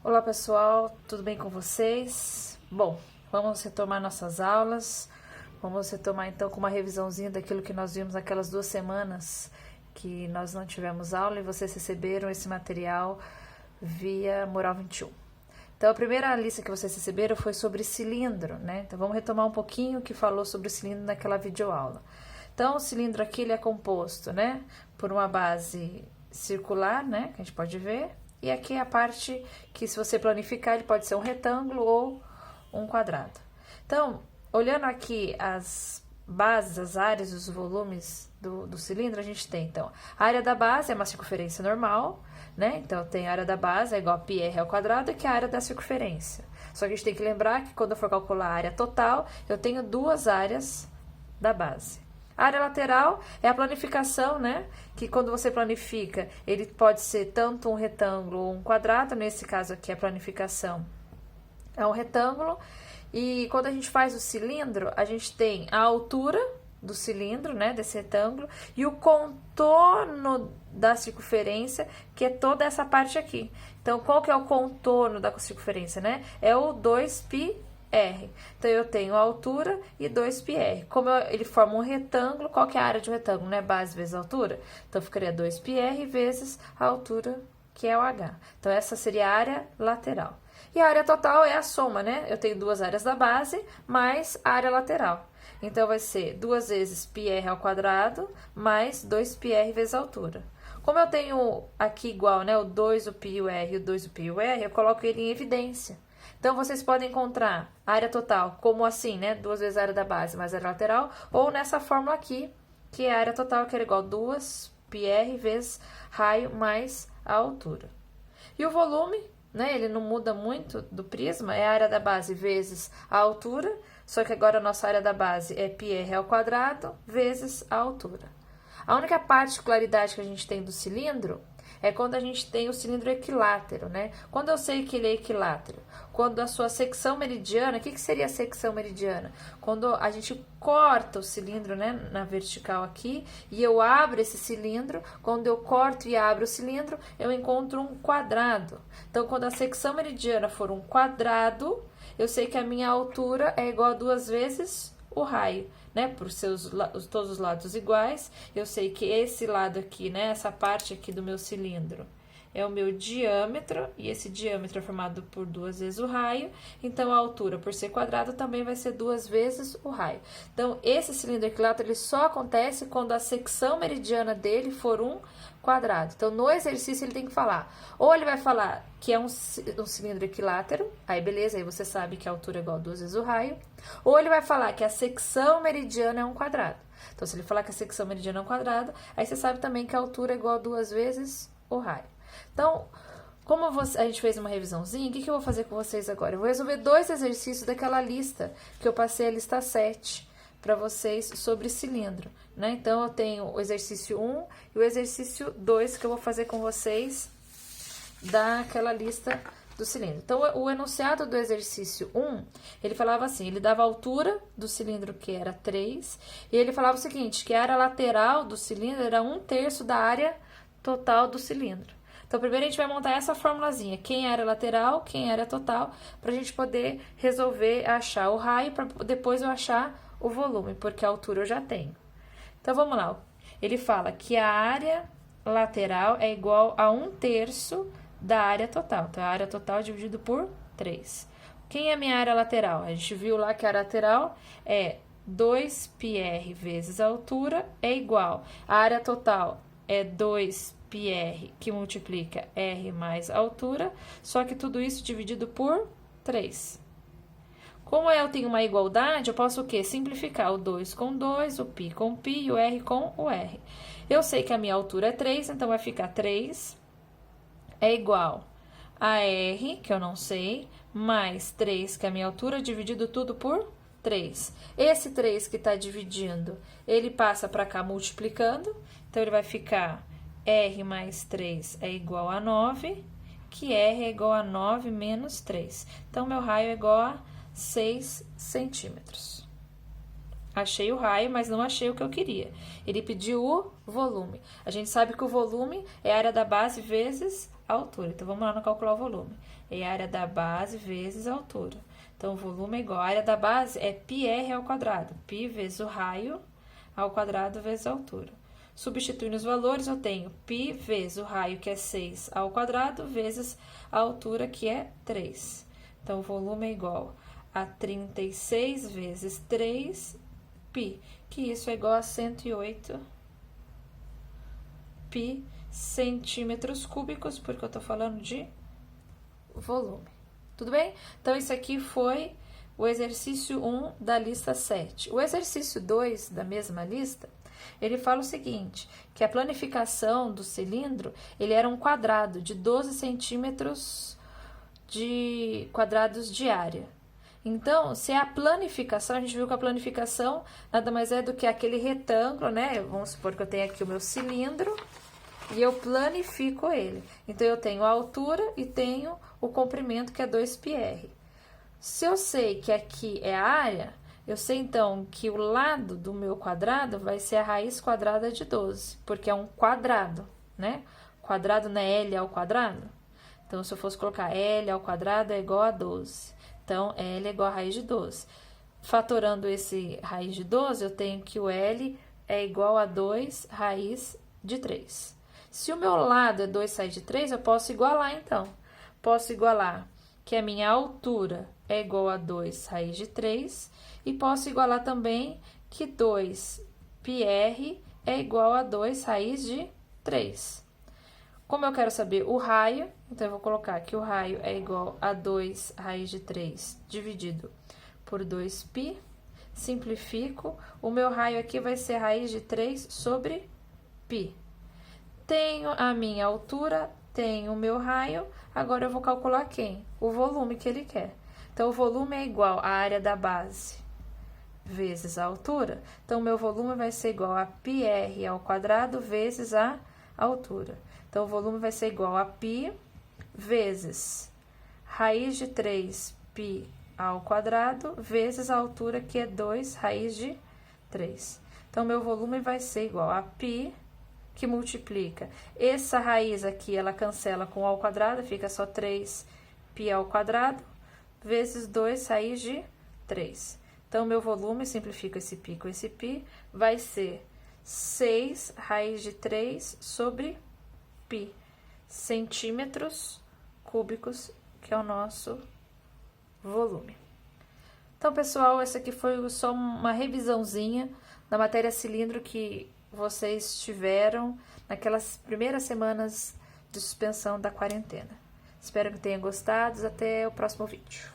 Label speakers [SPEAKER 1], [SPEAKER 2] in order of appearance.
[SPEAKER 1] Olá pessoal, tudo bem com vocês? Bom, vamos retomar nossas aulas. Vamos retomar então com uma revisãozinha daquilo que nós vimos naquelas 2 semanas que nós não tivemos aula e vocês receberam esse material via Moral 21. Então a primeira lista que vocês receberam foi sobre cilindro, né? Então vamos retomar um pouquinho o que falou sobre o cilindro naquela videoaula. Então o cilindro aqui ele é composto, né, por uma base circular, né, que a gente pode ver. E aqui é a parte que, se você planificar, ele pode ser um retângulo ou um quadrado. Então, olhando aqui as bases, as áreas, os volumes do cilindro, a gente tem, então, a área da base é uma circunferência normal, né? Então, tem a área da base é igual a πr ao quadrado, que é a área da circunferência. Só que a gente tem que lembrar que, quando eu for calcular a área total, eu tenho 2 áreas da base. A área lateral é a planificação, né? Que quando você planifica, ele pode ser tanto um retângulo ou um quadrado. Nesse caso aqui, a planificação é um retângulo. E quando a gente faz o cilindro, a gente tem a altura do cilindro, né? Desse retângulo. E o contorno da circunferência, que é toda essa parte aqui. Então, qual que é o contorno da circunferência, né? É o 2πr. Então, eu tenho a altura e 2πr. Como ele forma um retângulo, qual que é a área de um retângulo, né? Base vezes altura. Então, ficaria 2πr vezes a altura, que é o h. Então, essa seria a área lateral. E a área total é a soma, né? Eu tenho 2 áreas da base mais a área lateral. Então, vai ser 2 vezes πr ao quadrado mais 2πr vezes a altura. Como eu tenho aqui igual, né? O 2, o π e o r e o 2, o π e o r, eu coloco ele em evidência. Então, vocês podem encontrar a área total como assim, né? 2 vezes a área da base mais a área lateral, ou nessa fórmula aqui, que é a área total, que era igual a 2πr vezes raio mais a altura. E o volume, né? Ele não muda muito do prisma, é a área da base vezes a altura, só que agora a nossa área da base é πr ao quadrado vezes a altura. A única particularidade que a gente tem do cilindro é quando a gente tem o cilindro equilátero, né? Quando eu sei que ele é equilátero? Quando a sua secção meridiana, o que seria a secção meridiana? Quando a gente corta o cilindro, né, na vertical aqui, e eu abro esse cilindro, quando eu corto e abro o cilindro, eu encontro um quadrado. Então, quando a secção meridiana for um quadrado, eu sei que a minha altura é igual a 2 vezes o raio, né, por todos os lados iguais. Eu sei que esse lado aqui, né, essa parte aqui do meu cilindro é o meu diâmetro, e esse diâmetro é formado por 2 vezes o raio, então a altura, por ser quadrado, também vai ser 2 vezes o raio. Então, esse cilindro equilátero, ele só acontece quando a secção meridiana dele for um quadrado. Então, no exercício, ele tem que falar, ou ele vai falar que é um cilindro equilátero, aí beleza, aí você sabe que a altura é igual a 2 vezes o raio, ou ele vai falar que a secção meridiana é um quadrado. Então, se ele falar que a secção meridiana é um quadrado, aí você sabe também que a altura é igual a 2 vezes o raio. Então, como a gente fez uma revisãozinha, o que eu vou fazer com vocês agora? Eu vou resolver 2 exercícios daquela lista, que eu passei a lista 7 para vocês sobre cilindro, né? Então, eu tenho o exercício 1 e o exercício 2 que eu vou fazer com vocês daquela lista do cilindro. Então, o enunciado do exercício 1, ele falava assim, ele dava a altura do cilindro, que era 3, e ele falava o seguinte, que a área lateral do cilindro era 1/3 da área total do cilindro. Então, primeiro a gente vai montar essa formulazinha, quem é a área lateral, quem é a área total, para a gente poder resolver achar o raio, para depois eu achar o volume, porque a altura eu já tenho. Então, vamos lá. Ele fala que a área lateral é igual a 1/3 da área total. Então, a área total dividido por 3. Quem é a minha área lateral? A gente viu lá que a área lateral é 2πr vezes a altura é igual. A área total é 2πr, que multiplica r mais a altura, só que tudo isso dividido por 3. Como eu tenho uma igualdade, eu posso o quê? Simplificar o 2 com 2, o π com π e o r com o r. Eu sei que a minha altura é 3, então vai ficar 3 é igual a r, que eu não sei, mais 3, que é a minha altura, dividido tudo por 3. Esse 3 que está dividindo, ele passa para cá multiplicando, então ele vai ficar r mais 3 é igual a 9, que r é igual a 9 menos 3. Então, meu raio é igual a 6 centímetros. Achei o raio, mas não achei o que eu queria. Ele pediu o volume. A gente sabe que o volume é a área da base vezes a altura. Então, vamos lá no calcular o volume. É a área da base vezes a altura. Então, o volume é igual. A área da base é πr ao quadrado. Π vezes o raio ao quadrado vezes a altura. Substituindo os valores, eu tenho π vezes o raio, que é 6, ao quadrado, vezes a altura, que é 3. Então, o volume é igual a 36 vezes 3 π, que isso é igual a 108 π centímetros cúbicos, porque eu estou falando de volume. Tudo bem? Então, isso aqui foi o exercício 1 da lista 7. O exercício 2 da mesma lista, ele fala o seguinte, que a planificação do cilindro, ele era um quadrado de 12 centímetros quadrados de área. Então, se é a planificação, a gente viu que a planificação nada mais é do que aquele retângulo, né? Vamos supor que eu tenho aqui o meu cilindro e eu planifico ele. Então, eu tenho a altura e tenho o comprimento, que é 2πr. Se eu sei que aqui é a área, eu sei então que o lado do meu quadrado vai ser a raiz quadrada de 12, porque é um quadrado, né? Quadrado não é L ao quadrado? Então, se eu fosse colocar L ao quadrado é igual a 12. Então, L é igual a raiz de 12. Fatorando esse raiz de 12, eu tenho que o L é igual a 2 raiz de 3. Se o meu lado é 2 raiz de 3, eu posso igualar, então. Posso igualar que a minha altura é igual a 2 raiz de 3 e posso igualar também que 2πr é igual a 2 raiz de 3. Como eu quero saber o raio, então eu vou colocar que o raio é igual a 2 raiz de 3 dividido por 2π. Simplifico, o meu raio aqui vai ser raiz de 3 sobre π. Tenho a minha altura, tenho o meu raio, agora eu vou calcular quem? O volume que ele quer. Então, o volume é igual à área da base vezes a altura. Então, o meu volume vai ser igual a πr ao quadrado vezes a altura. Então, o volume vai ser igual a π vezes raiz de 3π ao quadrado vezes a altura, que é 2 raiz de 3. Então, meu volume vai ser igual a π, que multiplica. Essa raiz aqui, ela cancela com o ao quadrado, fica só 3π ao quadrado, vezes 2 raiz de 3. Então, meu volume, simplifica esse π com esse π, vai ser 6 raiz de 3 sobre π, centímetros cúbicos, que é o nosso volume. Então, pessoal, essa aqui foi só uma revisãozinha da matéria cilindro que vocês tiveram naquelas primeiras semanas de suspensão da quarentena. Espero que tenham gostado. Até o próximo vídeo.